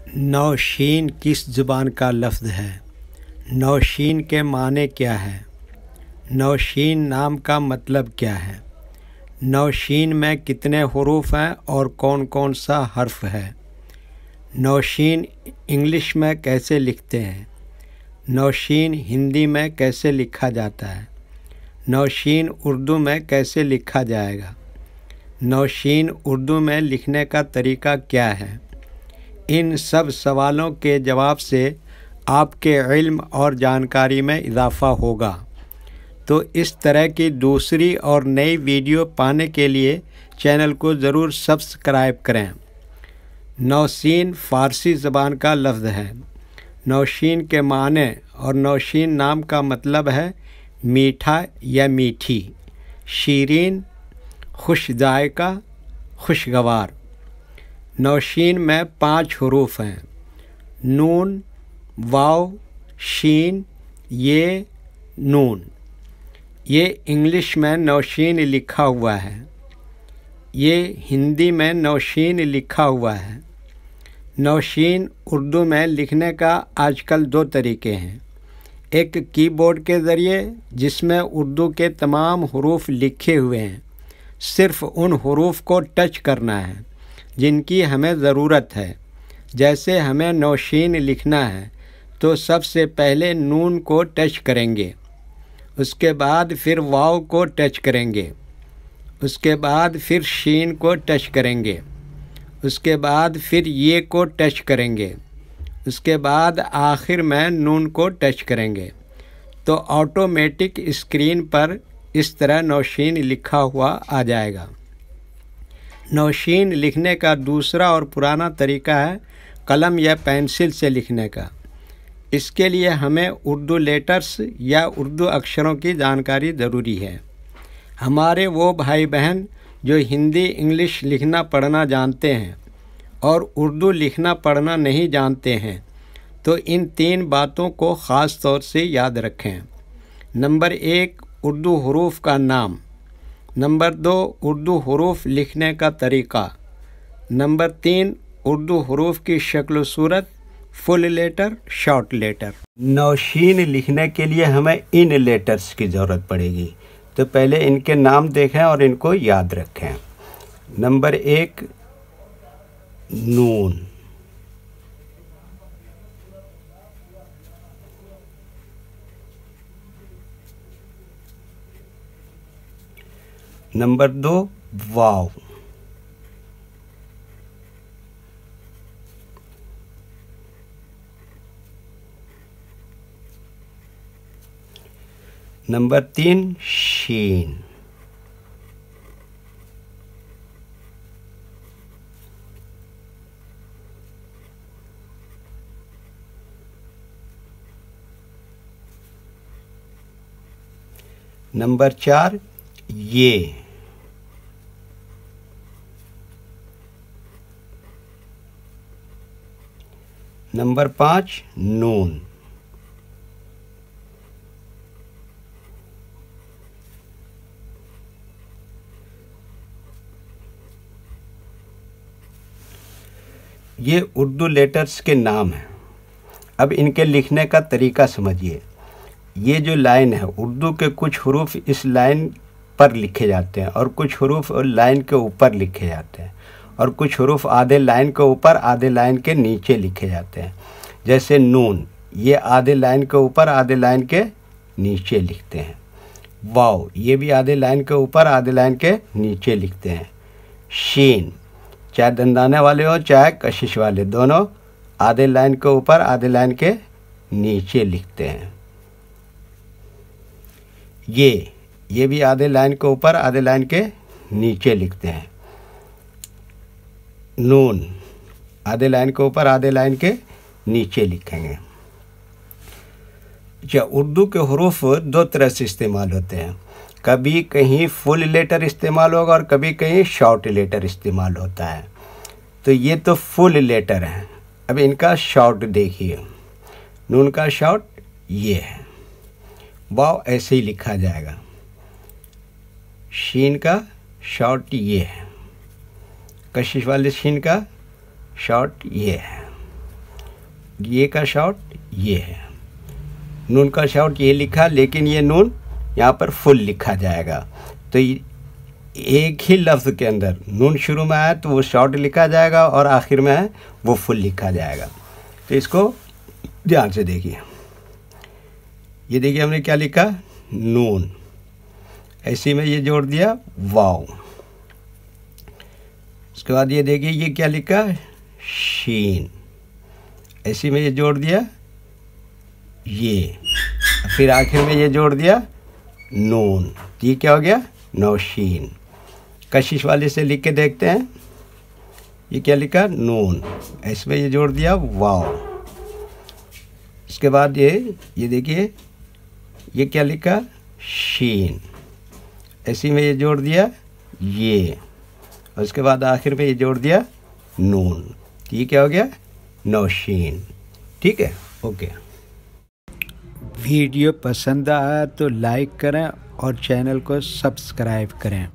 नौशीन किस ज़ुबान का लफ्ज़ है? नौशीन के माने क्या है? नौशीन नाम का मतलब क्या है? नौशीन में कितने हुरूफ हैं और कौन कौन सा हर्फ है? नौशीन इंग्लिश में कैसे लिखते हैं? नौशीन हिंदी में कैसे लिखा जाता है? नौशीन उर्दू में कैसे लिखा जाएगा? नौशीन उर्दू में लिखने का तरीका क्या है? इन सब सवालों के जवाब से आपके इल्म और जानकारी में इजाफ़ा होगा। तो इस तरह की दूसरी और नई वीडियो पाने के लिए चैनल को ज़रूर सब्सक्राइब करें। नौशीन फ़ारसी ज़बान का लफ्ज़ है। नौशीन के माने और नौशीन नाम का मतलब है मीठा या मीठी, शीरीन, खुश जायका, खुशगवार। नौशीन में 5 हुरूफ हैं: नून, वाव, शीन, ये, नून। ये इंग्लिश में नौशीन लिखा हुआ है। ये हिंदी में नौशीन लिखा हुआ है। नौशीन उर्दू में लिखने का आजकल 2 तरीके हैं। एक कीबोर्ड के ज़रिए, जिसमें उर्दू के तमाम हुरूफ लिखे हुए हैं। सिर्फ़ उन हुरूफ को टच करना है जिनकी हमें ज़रूरत है। जैसे हमें नौशीन लिखना है तो सबसे पहले नून को टच करेंगे, उसके बाद फिर वाव को टच करेंगे, उसके बाद फिर शीन को टच करेंगे, उसके बाद फिर ये को टच करेंगे, उसके बाद आखिर में नून को टच करेंगे। तो ऑटोमेटिक स्क्रीन पर इस तरह नौशीन लिखा हुआ आ जाएगा। नौशीन लिखने का दूसरा और पुराना तरीका है कलम या पेंसिल से लिखने का। इसके लिए हमें उर्दू लेटर्स या उर्दू अक्षरों की जानकारी ज़रूरी है। हमारे वो भाई बहन जो हिंदी इंग्लिश लिखना पढ़ना जानते हैं और उर्दू लिखना पढ़ना नहीं जानते हैं, तो इन 3 बातों को ख़ास तौर से याद रखें। नंबर 1, उर्दू हुरूफ का नाम। नंबर 2, उर्दू हुरूफ लिखने का तरीका। नंबर 3, उर्दू हुरूफ की शक्ल सूरत, full letter, short letter. Nausheen लिखने के लिए हमें इन लेटर्स की ज़रूरत पड़ेगी। तो पहले इनके नाम देखें और इनको याद रखें। नंबर 1, नून। नंबर 2, वाव। नंबर 3, शीन। नंबर 4, ये। नंबर 5, नून। ये उर्दू लेटर्स के नाम हैं। अब इनके लिखने का तरीका समझिए। ये जो लाइन है, उर्दू के कुछ हुरूफ इस लाइन पर लिखे जाते हैं और कुछ हुरूफ लाइन के ऊपर लिखे जाते हैं और कुछ हुरूफ आधे लाइन के ऊपर आधे लाइन के नीचे लिखे जाते हैं। जैसे नून, ये आधे लाइन के ऊपर आधे लाइन के नीचे लिखते हैं। वाव, ये भी आधे लाइन के ऊपर आधे लाइन के नीचे लिखते हैं। शीन, चाहे दंदाने वाले हो चाहे कशिश वाले, दोनों आधे लाइन के ऊपर आधे लाइन के नीचे लिखते हैं। ये भी आधे लाइन के ऊपर आधे लाइन के नीचे लिखते हैं। नून, आधे लाइन के ऊपर आधे लाइन के नीचे लिखेंगे। उर्दू के हुरूफ 2 तरह से इस्तेमाल होते हैं। कभी कहीं फुल लेटर इस्तेमाल होगा और कभी कहीं शॉर्ट लेटर इस्तेमाल होता है। तो ये तो फुल लेटर है। अब इनका शॉर्ट देखिए। नून का शॉर्ट ये है। वाव ऐसे ही लिखा जाएगा। शीन का शॉर्ट ये है। कशिश वाले शीन का शॉर्ट ये है। ये का शॉर्ट ये है, नून का शॉर्ट ये लिखा, लेकिन ये नून यहाँ पर फुल लिखा जाएगा। तो एक ही लफ्ज़ के अंदर नून शुरू में आया तो वो शॉर्ट लिखा जाएगा और आखिर में है वो फुल लिखा जाएगा। तो इसको ध्यान से देखिए, ये देखिए हमने क्या लिखा, नून, ऐसे में ये जोड़ दिया वाव। उसके बाद ये देखिए ये क्या लिखा, शीन, ऐसे में ये जोड़ दिया ये, फिर आखिर में ये जोड़ दिया नून। ये क्या हो गया, नौशीन। कशिश वाले से लिख के देखते हैं, ये क्या लिखा, नून, इसमें ये जोड़ दिया वाव। इसके बाद ये देखिए ये क्या लिखा, शीन, ऐसे में ये जोड़ दिया ये, और उसके बाद आखिर में ये जोड़ दिया नून। ये क्या हो गया, नौशीन। ठीक है, ओके। वीडियो पसंद आया तो लाइक करें और चैनल को सब्सक्राइब करें।